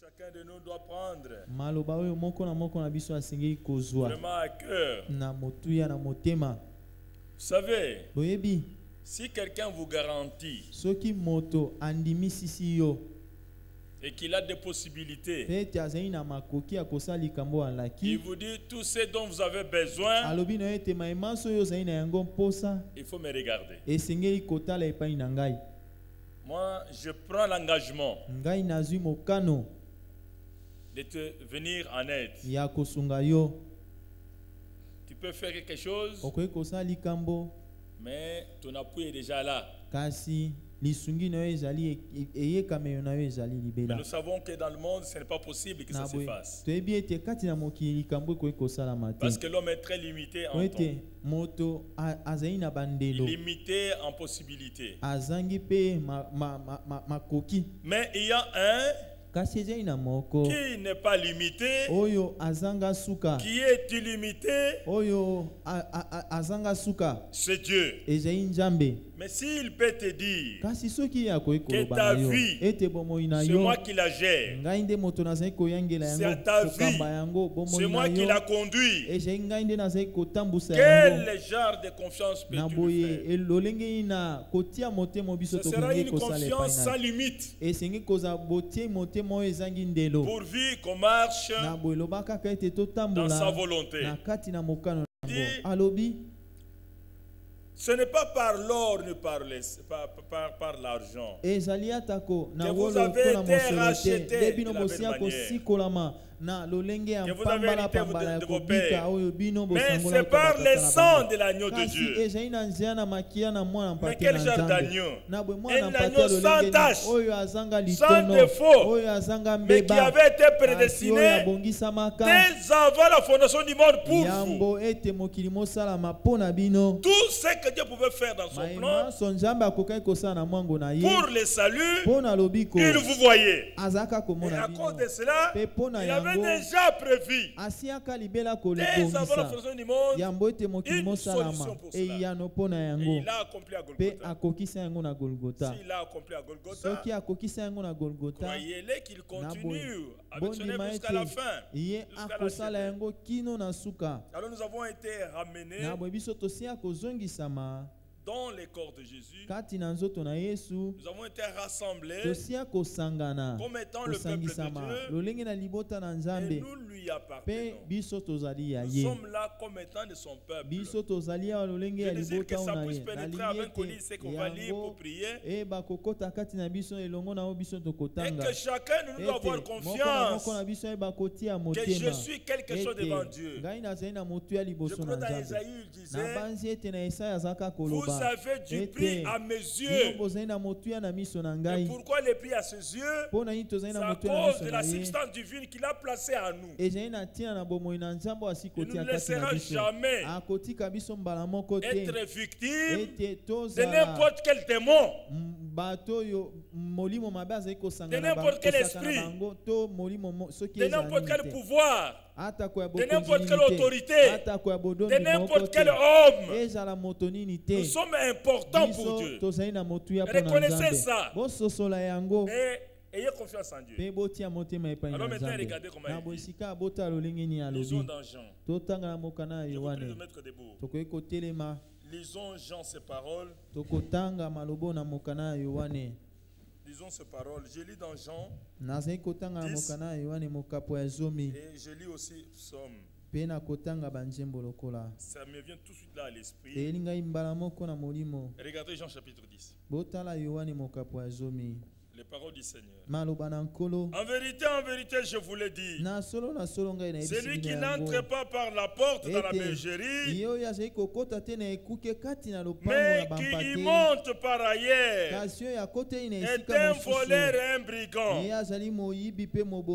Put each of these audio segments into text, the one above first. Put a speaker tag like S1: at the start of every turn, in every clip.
S1: chacun de nous doit prendre
S2: vraiment
S1: à cœur. Vous savez, si quelqu'un vous garantit et qu'il a des possibilités, il vous dit tout ce dont vous avez besoin, il faut me regarder. Moi, je prends l'engagement de te venir en aide. Tu peux faire quelque chose, mais ton appui est déjà là. Mais nous savons que dans le monde, ce n'est pas possible que ça se fasse. Parce que l'homme est très limité en temps. Limité en possibilités. Mais il y a un qui n'est pas limité, qui est illimité, c'est Dieu. Mais s'il peut te dire que ta vie, c'est moi qui la gère, c'est ta vie, c'est moi qui la conduis, quel genre de confiance peux-tu lui faire? Ce sera une confiance sans limite, pourvu qu'on marche dans sa volonté. Ce n'est pas par l'or ni par l'argent que vous avez été racheté de la belle manière, que vous avez hérité de vos pères, mais c'est par le sang de l'agneau de Dieu. Mais quel genre d'agneau? Un agneau sans tache, sans défaut, mais qui avait été prédestiné dès avant la fondation du monde pour vous. Tout ce que Dieu pouvait faire dans son plan pour le salut, il vous voyait. Et à cause de cela, il avait déjà prévu dès avant la fondation du monde une solution pour cela. Et il a accompli à Golgotha. S'il a accompli à Golgotha, croyez-le qu'il continue avec son œuvre jusqu'à la fin. Alors nous avons été ramenés dans les corps de Jésus. Nous avons été rassemblés comme étant le peuple de Dieu, et nous lui appartenons. Nous sommes là comme étant de son peuple. Je désire que ça puisse pénétrer avant qu'on lise ce qu'on va lire pour prier, et que chacun de nous doit avoir confiance que je suis quelque chose devant Dieu. Je crois dans Isaïe, il disait: vous avez du prix à mes yeux. Et pourquoi le prix à ses yeux? C'est à cause de la substance divine qu'il a placée en nous. Il ne nous laissera jamais être victime de n'importe quel démon, de n'importe quel esprit, de n'importe quel pouvoir, de n'importe quelle autorité, de n'importe quel homme. Nous sommes importants pour Dieu. Reconnaissez ça. Et ayez confiance en Dieu. Alors maintenant, regardez comment il dit. Lisons dans Jean. Je vous prie de mettre debout. Lisons Jean ses paroles. Lisons ces paroles. Je lis dans Jean 10, et je lis aussi Psaume. Ça me vient tout de suite là à l'esprit. Regardez Jean chapitre 10. Les paroles du Seigneur. En vérité, je vous le dis, celui qui n'entre pas par la porte dans la bergerie, mais qui y monte par ailleurs, est un voleur et un brigand.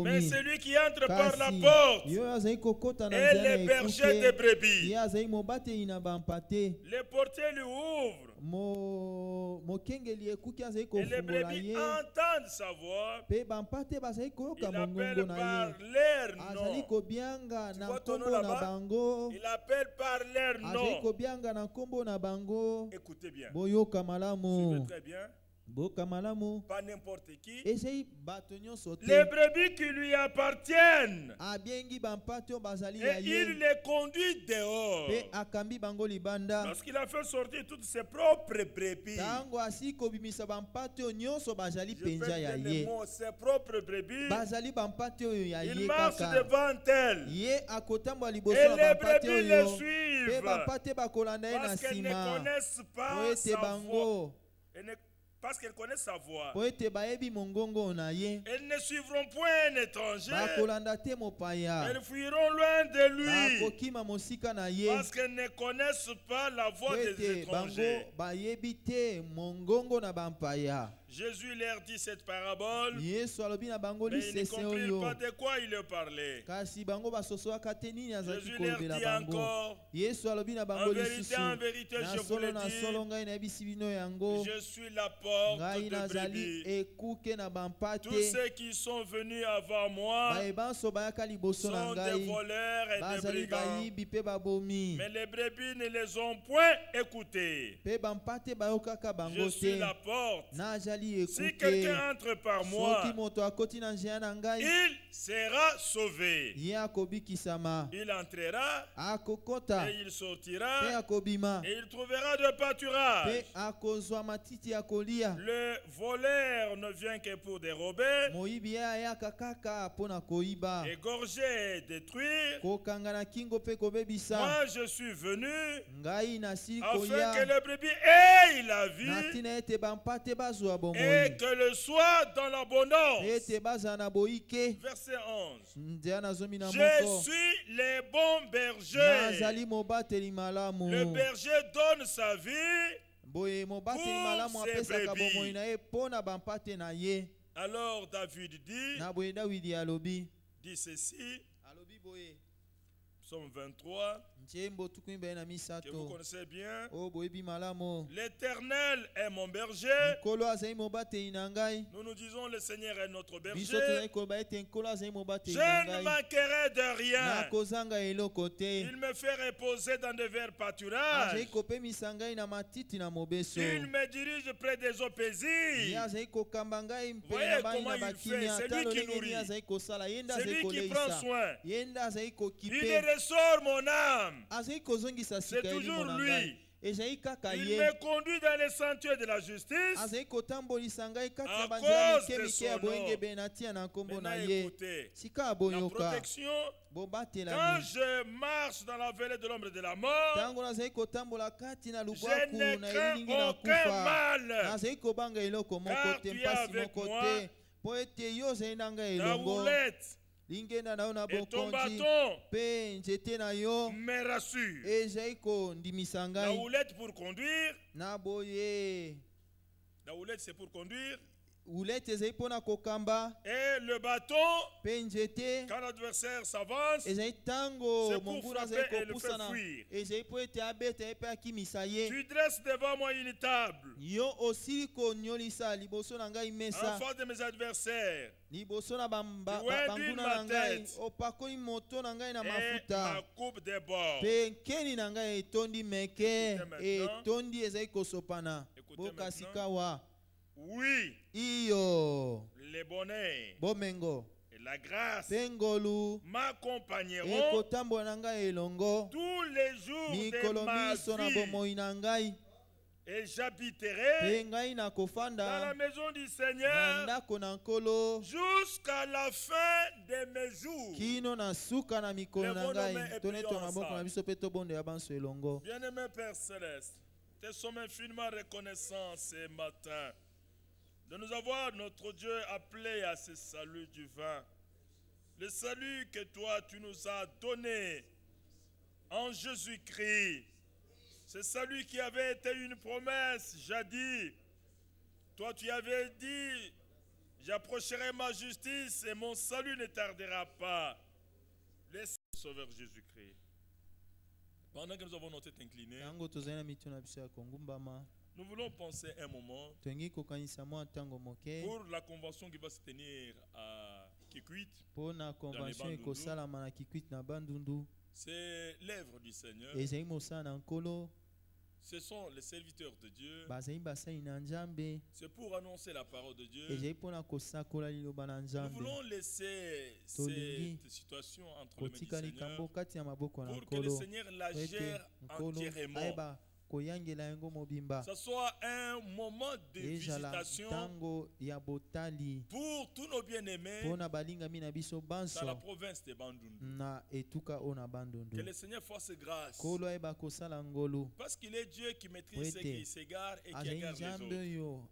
S1: Mais celui qui entre par la porte est le berger des brebis. Le portier lui ouvre, et les brebis entendent sa voix. Il appelle par leur nom. Tu vois ton nom là-bas? Il appelle par leur nom. Écoutez bien. Suivez très bien. pas n'importe qui,
S2: les
S1: brebis qui lui appartiennent, et il les conduit dehors. Lorsqu'il a fait sortir toutes ses propres brebis, je peux dire le mot, ses propres brebis, il marche devant elles, et les brebis les suivent, parce qu'elles ne connaissent pas sa voix. Parce qu'elles connaissent sa voix. Elles ne suivront point un étranger. Elles fuiront loin de lui. Parce qu'elles ne connaissent pas la voix des étrangers. Jésus leur dit cette parabole, mais ils ne comprirent pas de quoi il leur parlait. Jésus leur dit encore, en vérité, je vous le dis, je suis la porte de brebis. Tous ceux qui sont venus avant moi sont des voleurs et des brigands. Mais les brebis ne les ont point écoutés. Je suis la porte. Si quelqu'un entre par moi, il sera sauvé. Il entrera et il sortira et il trouvera de pâturage. Le voleur ne vient que pour dérober, égorger et détruire. Moi je suis venu afin que les brebis aient la vie et que le soit dans l'abondance. Verset 11. Je suis le bon berger. Le berger donne sa vie pour ses brebis. Alors David dit ceci, Psaume 23, que vous connaissez bien. L'Éternel est mon berger. Nous nous disons le Seigneur est notre berger. Je ne manquerai de rien. Il me fait reposer dans de verts pâturages. Il me dirige près des eaux paisibles. Voyez comment il fait. C'est lui qui nourrit. C'est lui qui prend soin. Il ressort mon âme. C'est toujours lui. Il me conduit dans les sentiers de la justice à cause de son nom. Maintenant écoutez, la protection, quand je marche dans la vallée de l'ombre de la mort, je ne crains aucun mal, car tu es avec moi. Ta houlette et ton bâton me rassure. La houlette pour conduire. La houlette c'est pour conduire. Et le bâton, quand l'adversaire s'avance, c'est pour frapper et le faire fuir. Tu dresses devant moi une table en face de mes adversaires. Tu induis ma tête et ma coupe déborde. Écoutez maintenant. Oui, les bonnets et la grâce m'accompagneront tous les jours de ma vie. Et j'habiterai dans la maison du Seigneur jusqu'à la fin de mes jours. Bien-aimé Père Céleste, te sommes infiniment reconnaissants ce matin de nous avoir, notre Dieu, appelé à ce salut divin. Le salut que toi, tu nous as donné en Jésus-Christ. Ce salut qui avait été une promesse jadis. Toi, tu avais dit, j'approcherai ma justice et mon salut ne tardera pas. Le Sauveur Jésus-Christ. Pendant que nous avons notre tête inclinée, nous voulons penser un moment pour la convention qui va se tenir à Kikwit. C'est l'œuvre du Seigneur. Ce sont les serviteurs de Dieu. C'est pour annoncer la parole de Dieu. Nous voulons laisser cette situation entre les mains du Seigneur pour que le Seigneur la gère entièrement. Ce soit un moment de visitation pour tous nos bien-aimés dans la province de Bandundu. Que le Seigneur fasse grâce. Parce qu'il est Dieu qui maîtrise ceux qui s'égarent et qui égarent les autres.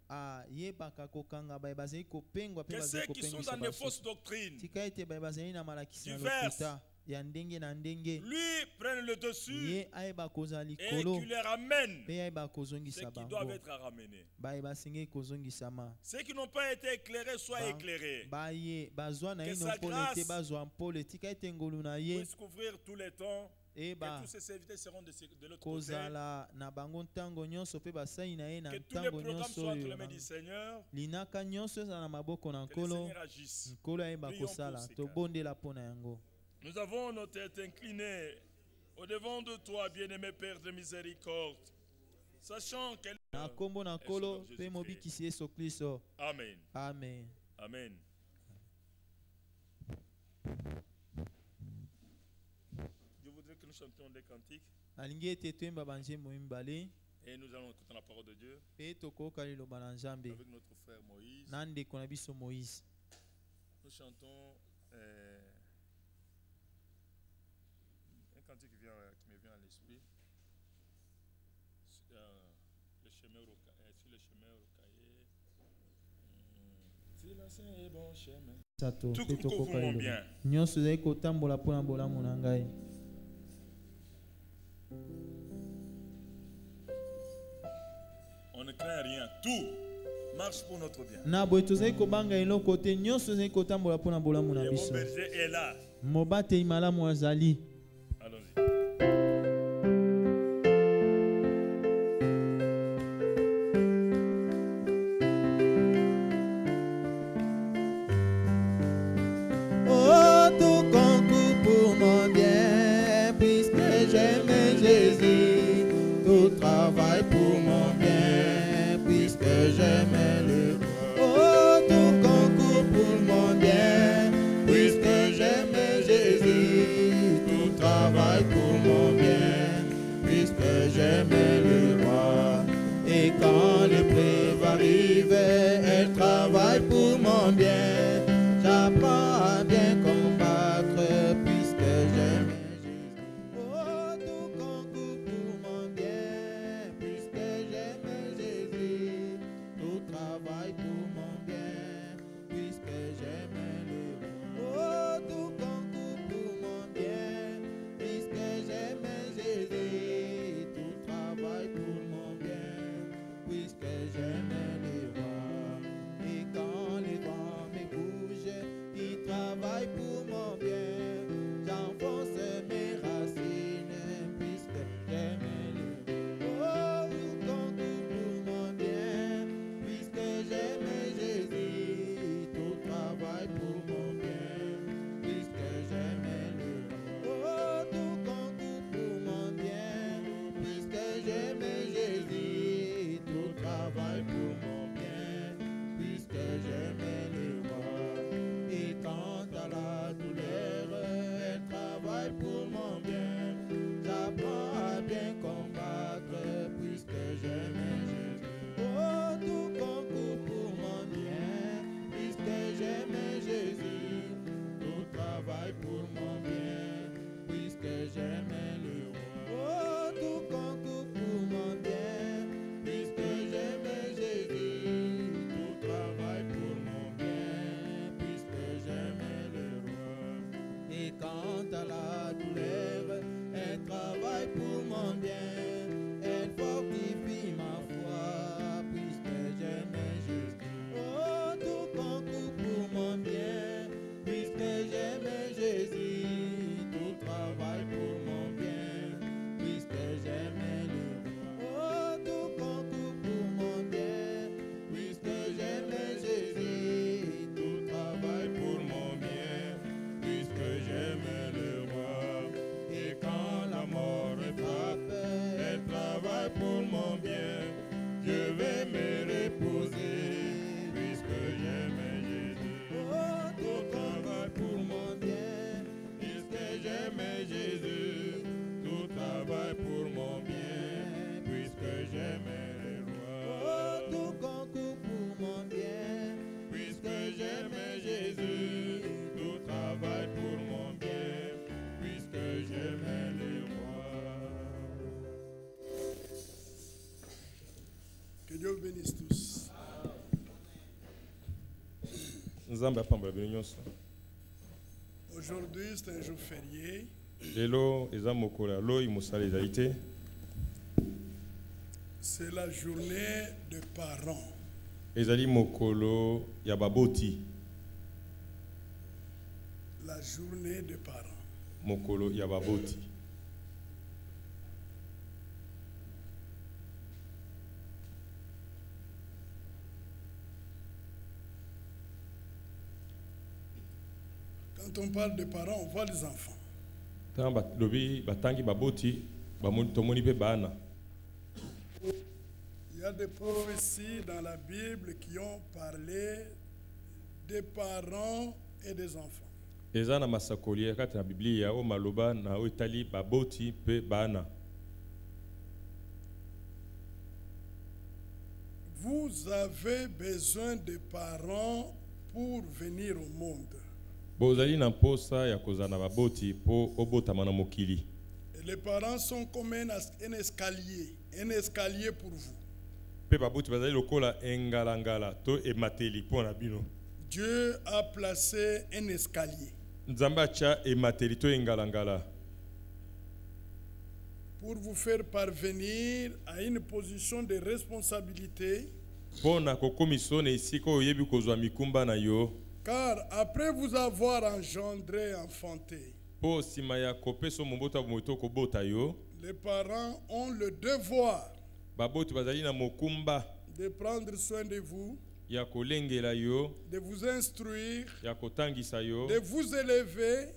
S1: Que ceux qui sont dans les fausses doctrines diverses, lui prenne le dessus et qu'il les ramène ceux qui doivent être ramenés. Ceux qui n'ont pas été éclairés soient éclairés. Que sa grâce puisse couvrir tous les temps et tous ces serviteurs seront de l'autre côté. Que tous les programmes soient entre les mains du Seigneur. Que le Seigneur agisse. Nous avons nos têtes inclinées au-devant de toi, bien-aimé Père de miséricorde, sachant qu'elle est Amen. Amen. Amen. Je voudrais que nous chantions des cantiques. Et nous allons écouter la parole de Dieu avec notre frère Moïse. Nous chantons un cantique qui me vient à l'esprit. Sur le chemin rocaillé. Si l'ancien est bon chemin. Tout couvrons bien. On ne craint rien. Tout marche pour notre bien. Et mon berger est là. Allons-y.
S2: Oh, tout concourt pour mon bien, puisque j'aime Jésus. Tout travail pour mon bien, puisque j'aime le. Oh, tout concourt pour mon bien, puisque j'aime Jésus. Tout travail pour
S3: Aujourd'hui, c'est un jour férié. C'est la journée des parents. La journée des parents. Quand on parle de parents, on voit les enfants. Il y a des prophéties dans la Bible qui ont parlé des parents et des enfants. Vous avez besoin de parents pour venir au monde. Et les parents sont comme un escalier pour vous. Dieu a placé un escalier pour vous faire parvenir à une position de responsabilité. Car après vous avoir engendré, enfanté, les parents ont le devoir de prendre soin de vous, de vous instruire, de vous élever,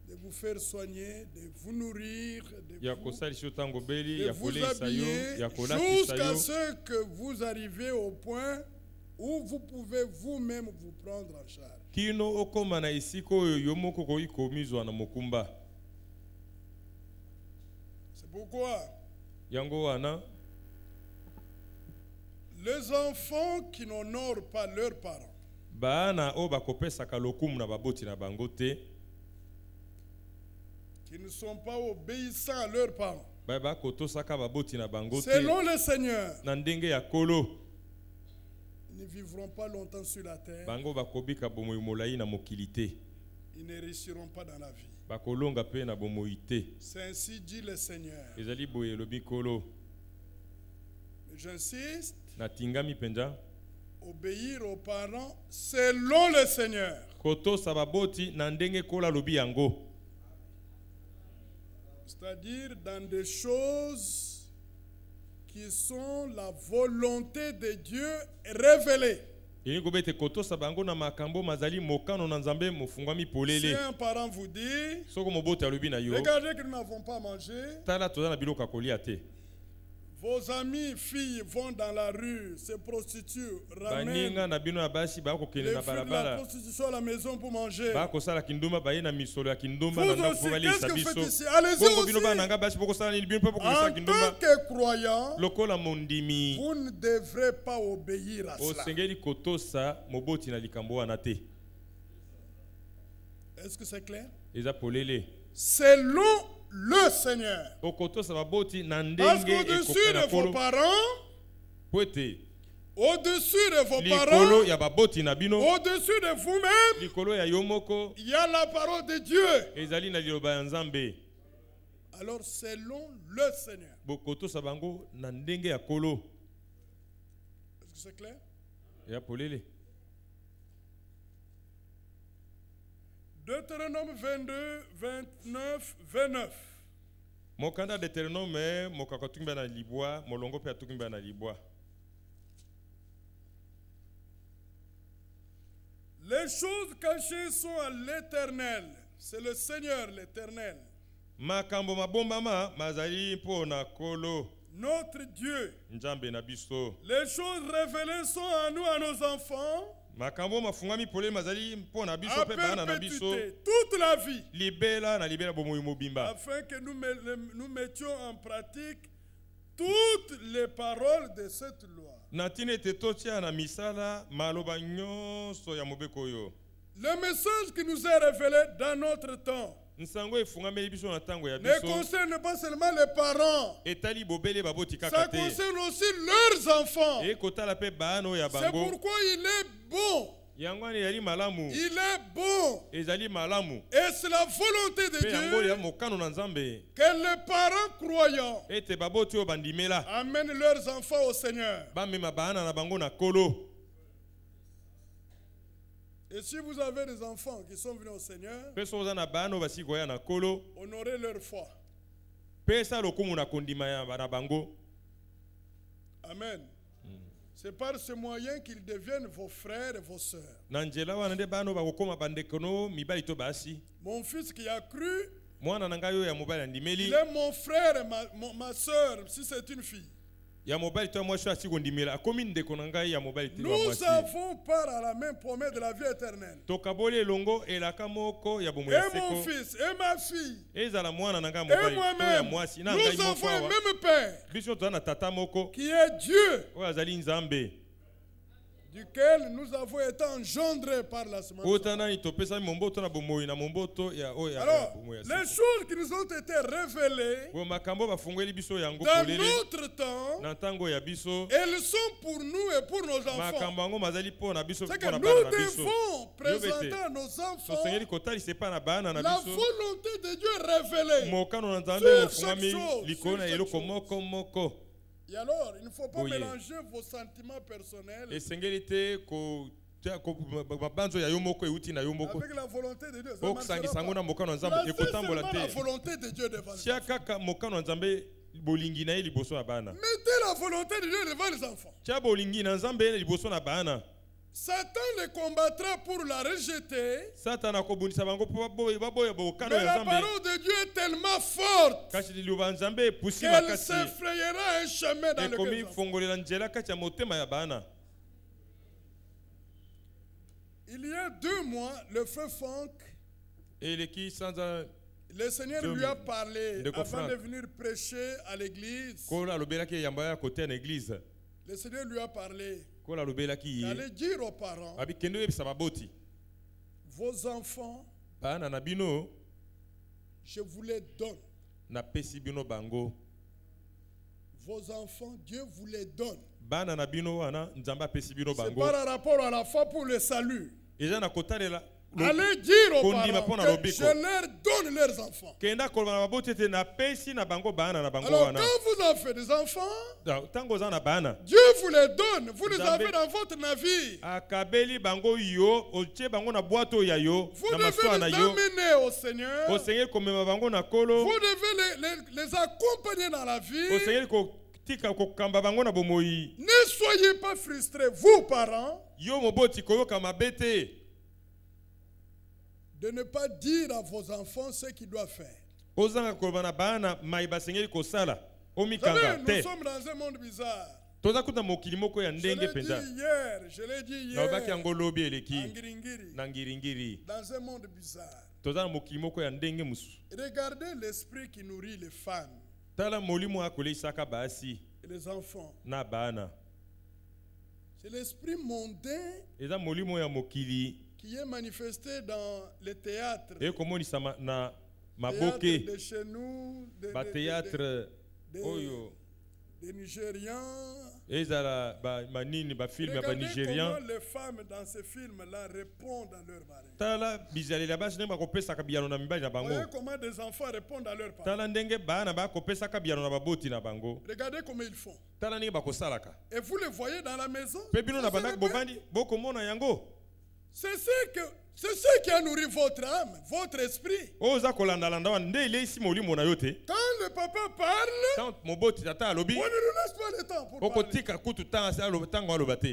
S3: de vous faire soigner, de vous nourrir, de vous habiller, jusqu'à ce que vous arriviez au point où vous pouvez vous-même vous prendre en charge. C'est pourquoi les enfants qui n'honorent pas leurs parents, qui ne sont pas obéissants à leurs parents, selon le Seigneur, ils ne vivront pas longtemps sur la terre. Ils ne réussiront pas dans la vie. C'est ainsi dit le Seigneur. J'insiste, obéir aux parents selon le Seigneur. C'est-à-dire dans des choses qui sont la volonté de Dieu révélée. Si un parent vous dit, regardez que nous n'avons pas mangé, vos amis filles vont dans la rue, se prostituent, ramènent les fruits de la prostitution à la maison pour manger. Vous aussi, qu'est-ce que vous faites ici? Allez-y aussi. En tant que croyant, vous ne devrez pas obéir à cela. Est-ce que c'est clair? Selon le Seigneur. Parce qu'au-dessus de vos parents, au-dessus de vos parents, au-dessus de vous-même, il y a la parole de Dieu. Alors selon le Seigneur. Est-ce que c'est clair? Deutéronome 22, 29, 29. Les choses cachées sont à l'Éternel. C'est le Seigneur l'Éternel. Notre Dieu. Les choses révélées sont à nous, à nos enfants. À perpétuité, toute la vie, afin que nous mettions en pratique toutes les paroles de cette loi. Le message qui nous est révélé dans notre temps ne concerne pas seulement les parents. Ça concerne aussi leurs enfants. C'est pourquoi il est bon. Il est bon. Et c'est la volonté de Dieu que les parents croyants amènent leurs enfants au Seigneur. Et si vous avez des enfants qui sont venus au Seigneur, honorez leur foi. Amen. C'est par ce moyen qu'ils deviennent vos frères et vos sœurs. Mon fils qui a cru, il est mon frère et ma sœur, si c'est une fille. Nous avons part à la même promesse de la vie éternelle. Et mon fils, et ma fille, et moi-même, nous avons un même Père, qui est Dieu, duquel nous avons été engendrés par la semence. Alors, les choses qui nous ont été révélées dans notre temps, elles sont pour nous et pour nos enfants. C'est que nous devons présenter à nos enfants la volonté de Dieu révélée sur chaque chose. Et alors, il ne faut pas mélanger vos sentiments personnels avec la volonté de Dieu. Ça ne marchera pas. La volonté de Dieu devant les enfants. Mettez la volonté de Dieu devant les enfants. Satan les combattra pour la rejeter. Mais la parole de Dieu est tellement forte qu'elle s'effrayera un chemin dans lequel il y a 2 mois, le frère Franck, le Seigneur lui a parlé avant de venir prêcher à l'église. Le Seigneur lui a parlé. Allez dire aux parents, vos enfants, je vous les donne. Vos enfants, Dieu vous les donne. C'est par rapport à la foi pour le salut. Allez dire aux parents que je leur donne leurs enfants. Alors quand vous en faites des enfants, Dieu vous les donne. Vous les avez dans votre navire. Vous devez les amener au Seigneur. Vous devez les accompagner dans la vie. Ne soyez pas frustrés, vous parents, de ne pas dire à vos enfants ce qu'ils doivent faire. Vous savez, nous sommes dans un monde bizarre. Je l'ai dit hier, dans un monde bizarre. Regardez l'esprit qui nourrit les femmes et les enfants. C'est l'esprit mondain qui est manifesté dans les théâtres. De chez nous, des Nigérians. Regardez comment les femmes dans ces films-là répondent à leurs maris. Voyez comment des enfants répondent à leurs parents. Regardez comment ils font. Et vous les voyez dans la maison. C'est ce qui a nourri votre âme, votre esprit. Quand le papa parle, on ne nous laisse pas le temps pour parler.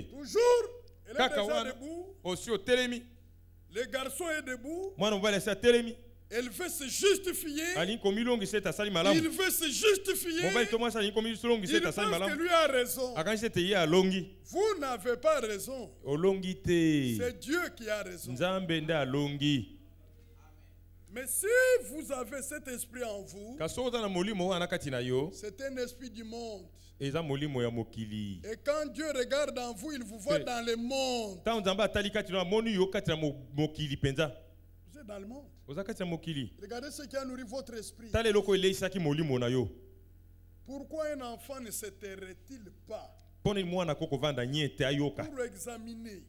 S3: Toujours, elle est déjà debout. Le garçon est debout. Elle veut se justifier. Il veut se justifier. Il pense que lui a raison. Vous n'avez pas raison. C'est Dieu qui a raison. Mais si vous avez cet esprit en vous, c'est un esprit du monde. Et quand Dieu regarde en vous, il vous voit dans le monde. Vous êtes dans le monde. Regardez ce qui a nourri votre esprit. Pourquoi un enfant ne se tairait-il pas pour examiner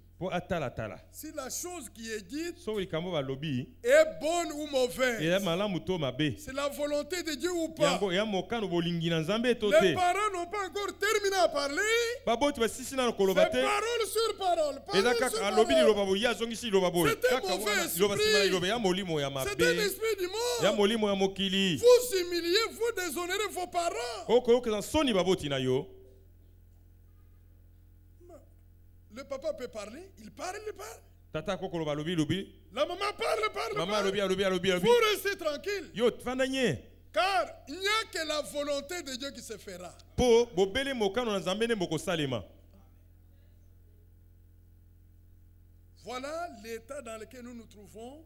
S3: si la chose qui est dite est bonne ou mauvaise? C'est la volonté de Dieu ou pas? Les parents n'ont pas encore terminé à parler. C'est parole sur parole. C'est un mauvais esprit. C'est un esprit du monde. Vous humiliez, vous déshonorez vos parents. Le papa peut parler, il parle. La maman parle. Vous restez tranquille. Car il n'y a que la volonté de Dieu qui se fera. Voilà l'état dans lequel nous nous trouvons.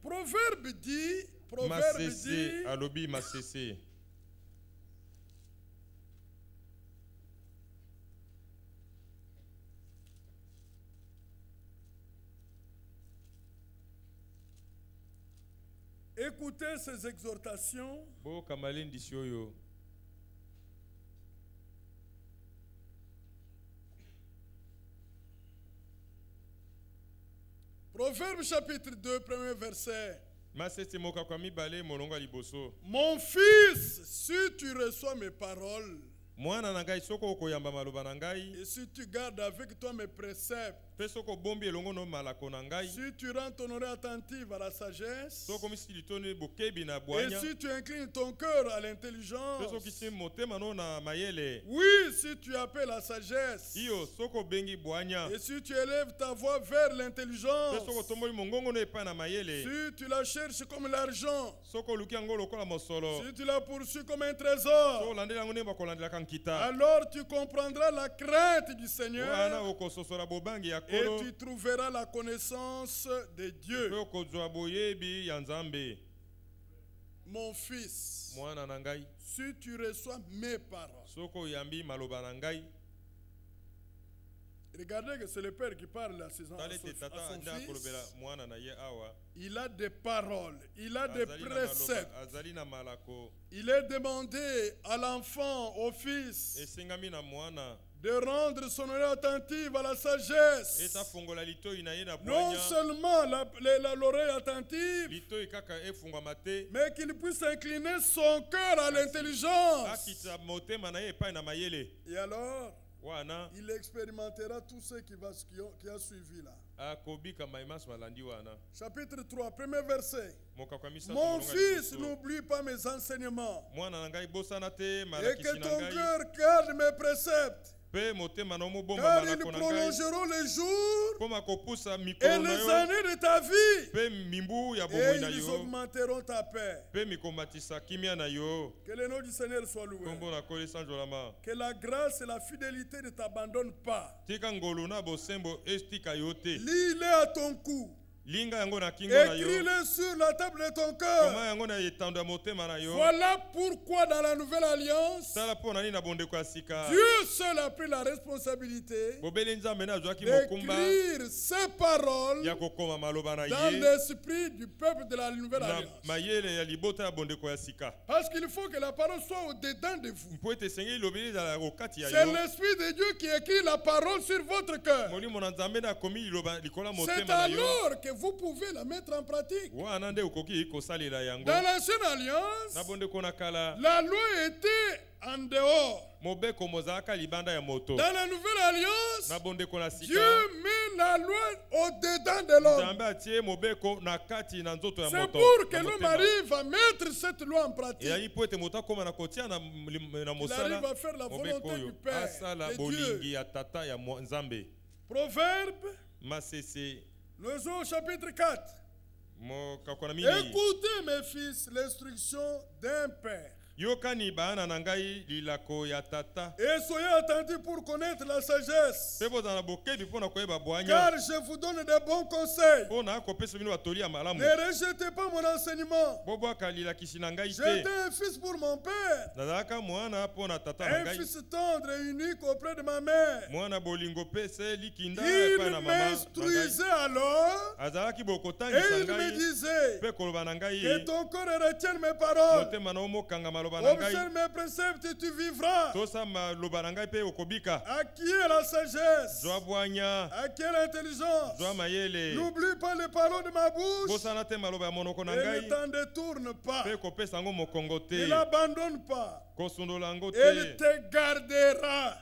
S3: Proverbe dit. Écoutez ces exhortations. Proverbe chapitre 2, premier verset. Mon fils, si tu reçois mes paroles, et si tu gardes avec toi mes préceptes, si tu rends ton oreille attentive à la sagesse, et si tu inclines ton cœur à l'intelligence, oui, si tu appelles la sagesse, et si tu élèves ta voix vers l'intelligence, si tu la cherches comme l'argent, si tu la poursuis comme un trésor, alors tu comprendras la crainte du Seigneur et tu trouveras la connaissance de Dieu. Mon fils, si tu reçois mes paroles. Regardez que c'est le père qui parle à son fils. Il a des paroles, il a des préceptes. Il est demandé à l'enfant, au fils, de rendre son oreille attentive à la sagesse. Non seulement l'oreille attentive, mais qu'il puisse incliner son cœur à l'intelligence. Et alors, il expérimentera tout ce qui a suivi là. Chapitre 3, premier verset. Mon fils, n'oublie pas mes enseignements, et que ton cœur garde mes préceptes, car ils prolongeront les jours et les années de ta vie, et ils augmenteront ta paix. Que le nom du Seigneur soit loué. Que la grâce et la fidélité ne t'abandonnent pas. Lis-les à ton cou. Écris-le sur la table de ton cœur. Voilà pourquoi dans la nouvelle alliance, Dieu seul a pris la responsabilité d'écrire ces paroles dans l'esprit du peuple de la nouvelle alliance. Parce qu'il faut que la parole soit au-dedans de vous. C'est l'esprit de Dieu qui écrit la parole sur votre cœur. C'est alors que vous pouvez la mettre en pratique. Dans l'ancienne alliance, la loi était en dehors. Dans la nouvelle alliance, Dieu met la loi au-dedans de l'homme. C'est pour que l'homme arrive à mettre cette loi en pratique. Il arrive à faire la volonté du Père, de Dieu. Proverbe, nous au chapitre 4. Écoutez mes fils l'instruction d'un père. Yokani baana nangai lilako ya tata.
S1: Et soyez attentifs pour connaître la sagesse.
S3: Car je
S1: vous donne de bons conseils.
S3: Ne
S1: rejetez pas mon enseignement. J'étais un fils pour mon père. Un fils tendre et unique auprès de ma mère. Il m'instruisait alors. Et il me disait que ton corps retienne mes paroles. Observe mes préceptes et tu vivras. Acquiert la sagesse. Acquiert l'intelligence. N'oublie pas les paroles de ma bouche. Et ne t'en détourne pas. Ne l'abandonne pas. Elle te gardera.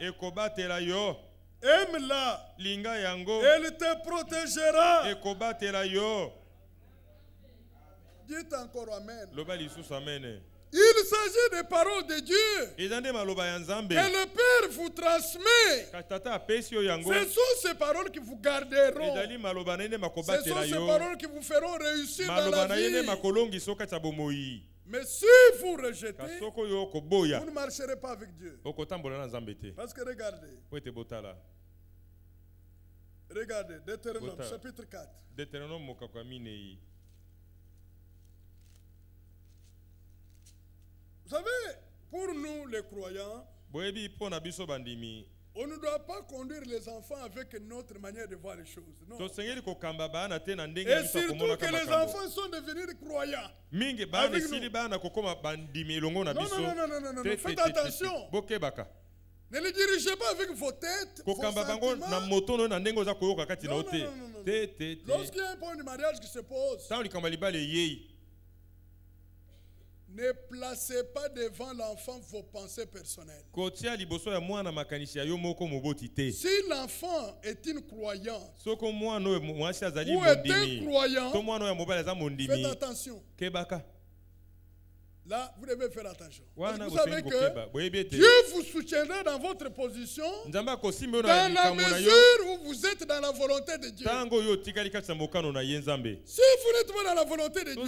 S1: Aime-la. Elle te protégera. Dites encore Amen. Il s'agit des paroles de Dieu que le Père vous transmet. Ce sont ces paroles qui vous garderont. Ce sont ces paroles qui vous feront réussir dans la vie. Mais si vous rejetez, vous ne marcherez pas avec Dieu. Parce que regardez. Regardez, Deutéronome chapitre 4. Vous savez, pour nous les croyants, on ne doit pas conduire les enfants avec notre manière de voir les choses. Non. Et surtout que les enfants sont devenus croyants. Avec nous. Non, faites attention. Ne les dirigez pas avec vos têtes, vos sentiments. Non. Lorsqu'il y a un point de mariage qui se pose, ne placez pas devant l'enfant vos pensées personnelles. Si l'enfant est une croyante ou est un croyant, faites attention. Là, vous devez faire attention. Parce que vous savez que Dieu vous soutiendra dans votre position dans la mesure où vous êtes dans la volonté de Dieu. Si vous n'êtes pas dans la volonté de Dieu,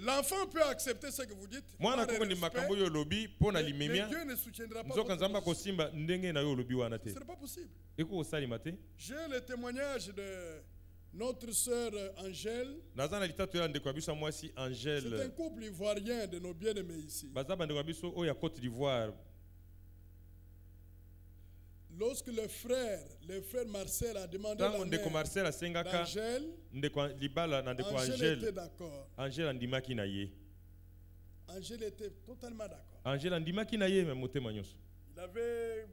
S1: l'enfant peut accepter ce que vous dites. Mais Dieu ne soutiendra pas votre position. Ce n'est pas possible. J'ai le témoignage de notre sœur Angèle. C'est un couple ivoirien de nos bien-aimés ici. Lorsque le frère Marcel a demandé la main d'Angèle, Angèle était d'accord. Angèle était totalement d'accord. Il avait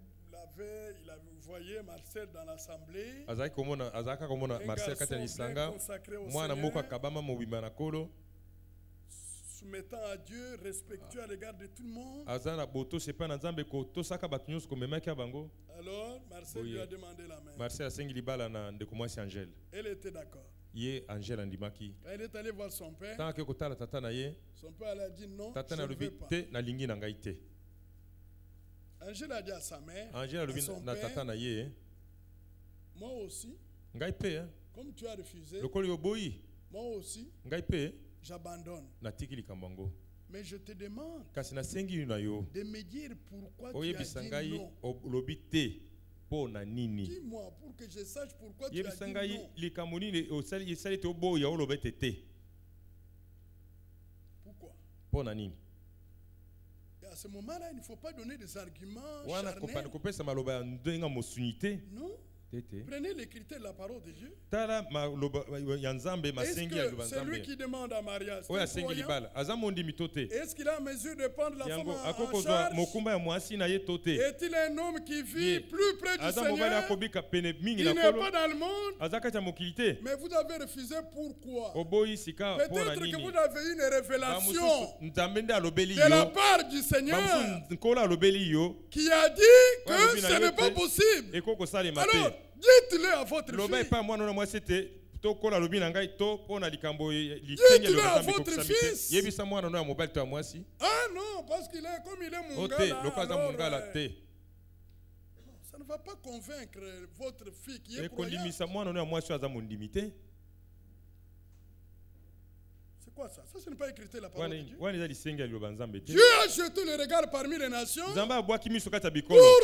S1: voyé Marcel dans l'assemblée. Un garçon bien consacré au Seigneur, soumettant à Dieu, respectueux à l'égard de tout le monde. Alors Marcel lui a demandé la main. Elle était d'accord. Quand il est allé voir son père, son père a dit non, je ne veux pas. Angèle a dit à sa mère, à son père, moi aussi, comme tu as refusé, moi aussi, j'abandonne. Mais je te demande de me dire pourquoi tu as dit non. Dis-moi pour que je sache pourquoi tu as dit non. Pourquoi? Et à ce moment-là, il ne faut pas donner des arguments charnels. Non. Prenez les critères de la parole de Dieu. Est-ce que celui qui demande un mariage, est-ce qu'il a mesure de prendre la femme en charge? Est-il un homme qui vit plus près du Seigneur? Il n'est pas dans le monde. Mais vous avez refusé pourquoi? Peut-être que vous avez une révélation de la part du Seigneur qui a dit que ce n'est pas possible. Alors, dites-le à votre fille. Dites-le à votre fils. Ah non, parce qu'il est comme il est mungala. Ça ne va pas convaincre votre fille qui est croyante. C'est
S3: C'est quoi ça? Ça, ce n'est pas écrit la parole de Dieu.
S1: Dieu
S3: a jeté le regard parmi les nations
S1: pour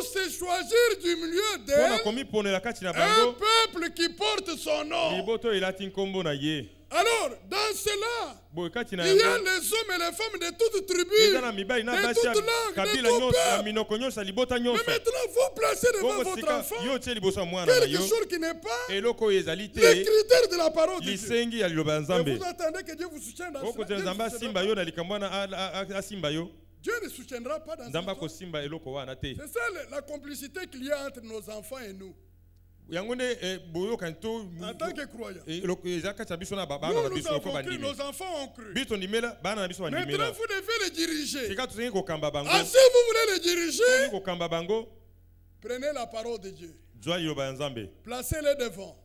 S3: se choisir du milieu d'elle un peuple qui porte son nom. Alors, dans cela, il y a les hommes et les femmes de toutes tribus, de toutes langues, de tout peuple. Mais maintenant, vous placez devant votre enfant quelque chose qui n'est pas les critères de la parole de Dieu. Et vous attendez que Dieu vous soutienne dans cela. Dieu ne soutiendra pas dans cela. C'est ça la complicité qu'il y a entre nos enfants et nous. En tant que croyants, nous avons cru, nos enfants ont cru. Maintenant, vous devez les diriger. Ah, si vous voulez les diriger, prenez la parole de Dieu. Placez-les devant.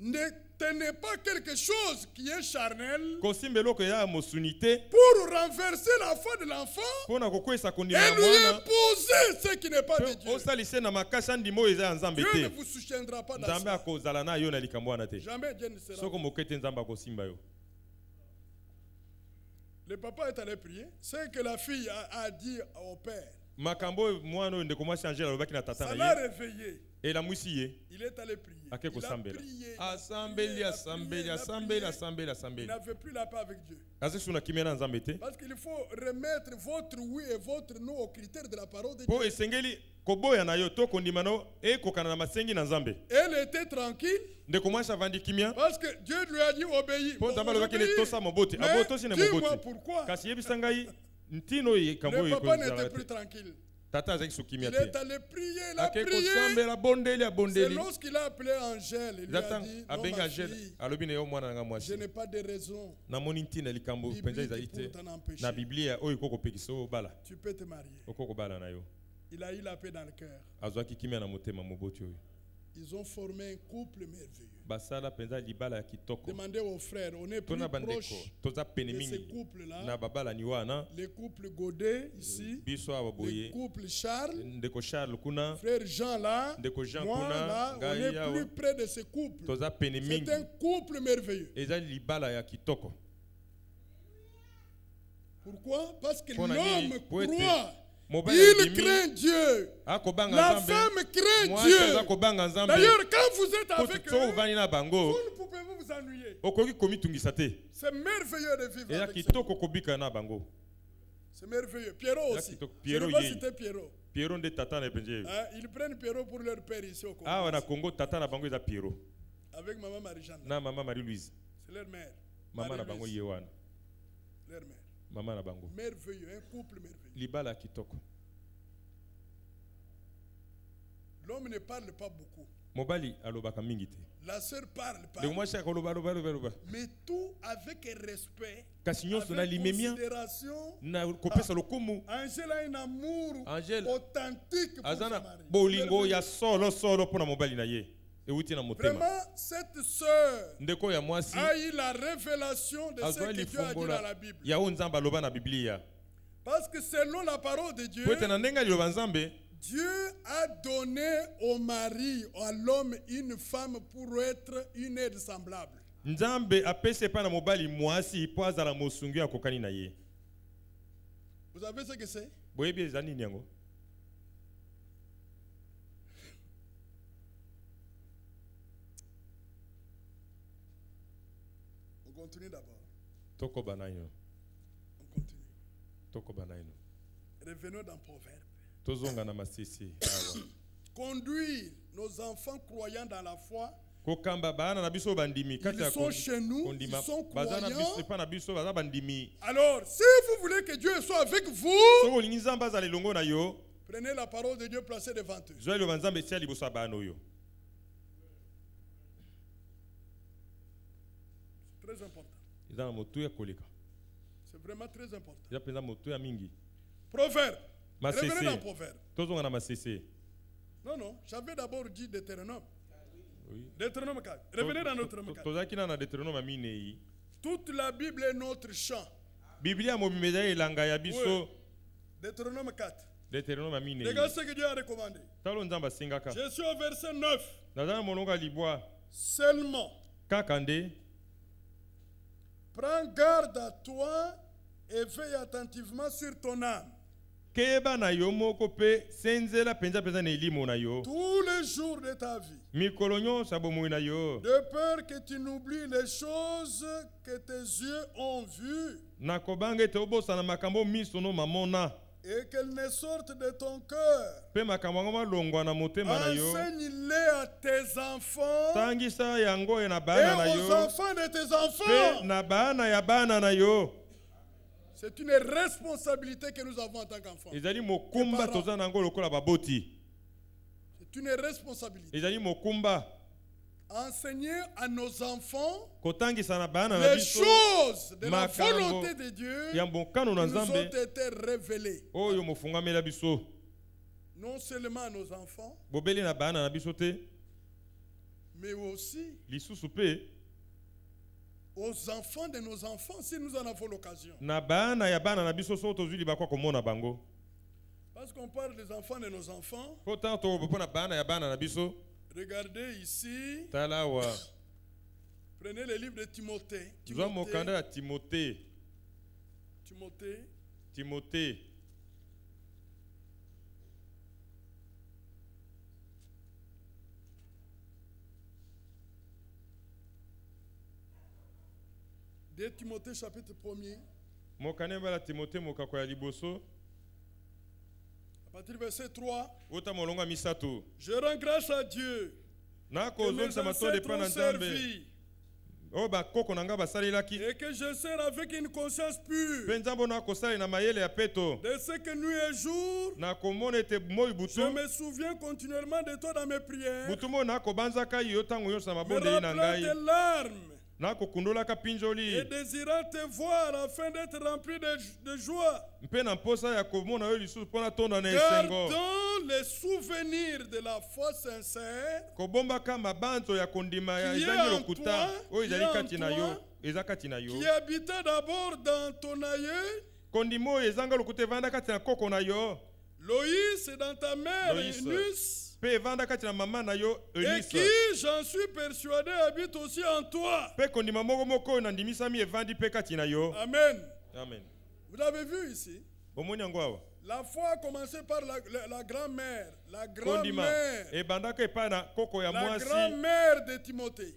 S3: Ne tenez pas quelque chose qui est charnel pour renverser la foi de l'enfant et lui imposer ce qui n'est pas de Dieu. Dieu ne vous soutiendra pas dans ça. Jamais Dieu ne sera. Le papa est allé prier. C'est que la fille a dit au père. Ça l'a réveillé. Il est allé prier. Il a prié. Il n'avait plus la paix avec Dieu. Parce qu'il faut remettre votre oui et votre non aux critères de la parole de Dieu. Elle était tranquille. Parce que Dieu lui a dit obéis. Mais dis-moi pourquoi. Le papa n'était plus tranquille. Il est allé prier, il a prié. C'est lorsqu'il a appelé Angèle, il lui a dit, non ma fille, je n'ai pas de raison biblique pour t'en empêcher. Tu peux te marier. Il a eu la paix dans le cœur. Ils ont formé un couple merveilleux. Demandez aux frères, on est plus proche de ce couple-là. Le couple Godet ici, le couple Charles, frère Jean là, moi là, on est plus près de ce couple. C'est un couple merveilleux. Pourquoi? Parce que l'homme croit. Il craint Dieu. La femme craint Dieu. D'ailleurs, quand vous êtes avec eux, vous ne pouvez pas vous ennuyer. C'est merveilleux de vivre avec eux. C'est merveilleux. Pierrot aussi. Je ne vais pas citer Pierrot. Ils prennent Pierrot pour leur père ici au Congo. Avec maman Marie-Jeanne. C'est leur mère. Leur mère. Merveilleux, un couple merveilleux. L'homme ne parle pas beaucoup. La sœur parle pas. Mais tout avec respect, avec considération. Angèle a un amour authentique pour son mari. Vraiment, cette sœur a eu la révélation de ce que Dieu a dit dans la Bible. Parce que selon la parole de Dieu, Dieu a donné au mari, à l'homme, une femme pour être une aide semblable. Vous savez ce que c'est? On continue d'abord. On continue. Revenons dans Proverbe. Conduire nos enfants croyants dans la foi. Ils sont chez nous, ils sont croyants. Alors, si vous voulez que Dieu soit avec vous, prenez la parole de Dieu placée devant eux. Très important. C'est vraiment très important. Proverbe. Revenez dans Proverbe. Non, j'avais d'abord dit Deutéronome. Deutéronome 4. Revenez dans Deutéronome 4. Toute la Bible est notre chant. Oui. Deutéronome 4. Regarde ce que Dieu a recommandé. Je suis au verset 9. Seulement. Prends garde à toi et veille attentivement sur ton âme.
S1: Tous les
S3: jours de ta vie. De peur que tu n'oublies les choses que tes yeux ont vues. Et qu'elles ne sortent de ton cœur. Enseigne-les à tes enfants. Et aux enfants de tes enfants. C'est une responsabilité que nous avons en tant qu'enfants. C'est une responsabilité. Enseigner à nos enfants les choses de la volonté de Dieu qui nous ont été révélées. Non seulement à nos enfants, mais aussi aux enfants de nos enfants, si nous en avons l'occasion. Parce qu'on parle des enfants de nos enfants. Regardez ici. Prenez le livre de Timothée. Timothée. De Timothée chapitre 1er. À partir du verset 3. Je rends grâce à Dieu que mes ancêtres ont servi et que je sers avec une conscience pure de ce que nuit et jour je me souviens continuellement de toi dans mes prières, me rappelant tes larmes et désirant te voir afin d'être rempli de joie. Gardons les souvenirs de la foi sincère qui habitait d'abord dans ton aïeux, Loïs et dans ta mère Eunice, et qui, j'en suis persuadé, habite aussi en toi. Amen.
S1: Amen.
S3: Vous avez vu ici? La foi a commencé par la grand-mère. La grand-mère de Timothée.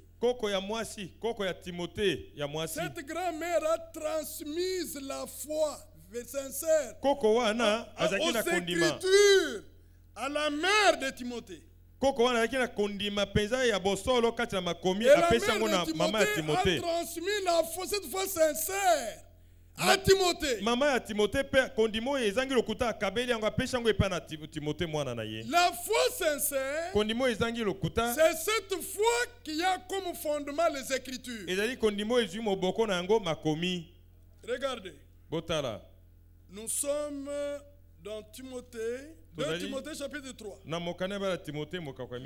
S3: Cette grand-mère a transmis la foi sincère aux Écritures à la mère de Timothée. Et la mère de Timothée a transmis la foi, cette foi sincère à Timothée. La foi sincère, c'est cette foi qui a comme fondement les Écritures. Regardez. Nous sommes dans Timothée. 2 Timothée chapitre 3.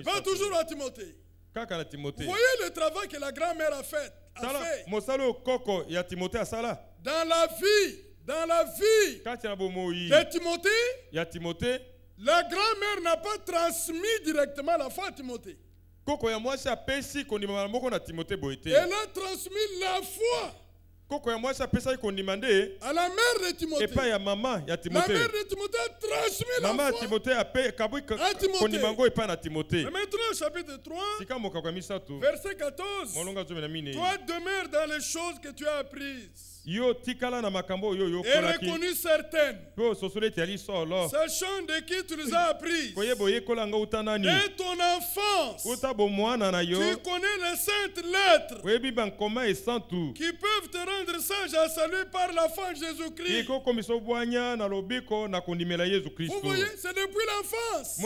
S3: Va toujours à Timothée. Vous voyez le travail que la grand-mère a fait. Dans la vie de Timothée, la grand-mère n'a pas transmis directement la foi à Timothée. Elle a transmis la foi à la mère de Timothée. La mère de Timothée a transmis la foi à Timothée. Et maintenant, chapitre 3, verset 14. Toi demeure dans les choses que tu as apprises et reconnu certaines, sachant de qui tu les as apprises. Dès ton enfance, tu connais les saintes lettres qui peuvent te rendre sage à salut par la foi de Jésus-Christ. Vous voyez, c'est depuis l'enfance.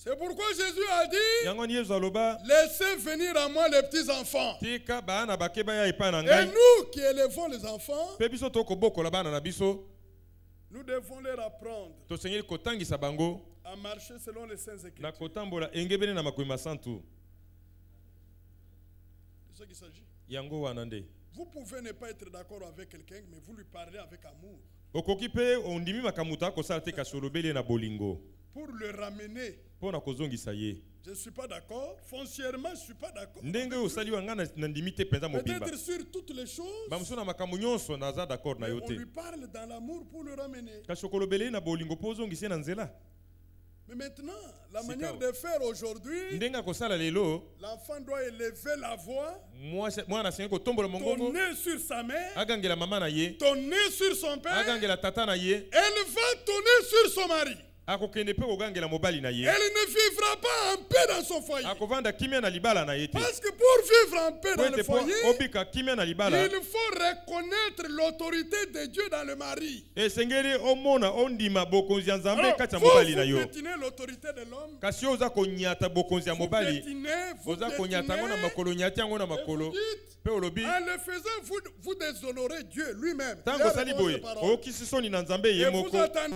S3: C'est pourquoi Jésus a dit, laissez venir à moi les petits enfants. Et nous qui élevons les enfants, nous devons leur apprendre à marcher selon les saints Écritures. C'est ce qu'il s'agit. Vous pouvez ne pas être d'accord avec quelqu'un, mais vous lui parlez avec amour. pour le ramener. Je ne suis pas d'accord. Foncièrement, je ne suis pas d'accord. Peut-être sur toutes les choses. Mais on lui parle dans l'amour pour le ramener. Mais maintenant, la manière de faire aujourd'hui, l'enfant doit élever la voix, tonner sur sa mère, tonner sur son père, elle va tonner sur son mari. Elle ne vivra pas en paix dans son foyer. Parce que pour vivre en paix dans le foyer, il faut reconnaître l'autorité de Dieu dans le mari. Alors, vous piétinez l'autorité de l'homme. Vous en le faisant, vous déshonorez Dieu lui-même. Et vous attendez